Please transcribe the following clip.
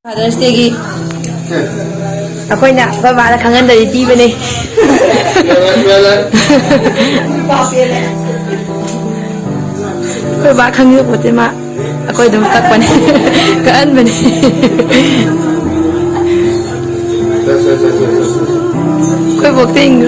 Father's Day ako'y na baba na kangan dari di ba ni baba kangan po ma ako'y dumtak pa ni kaan ba ni ako'y bukting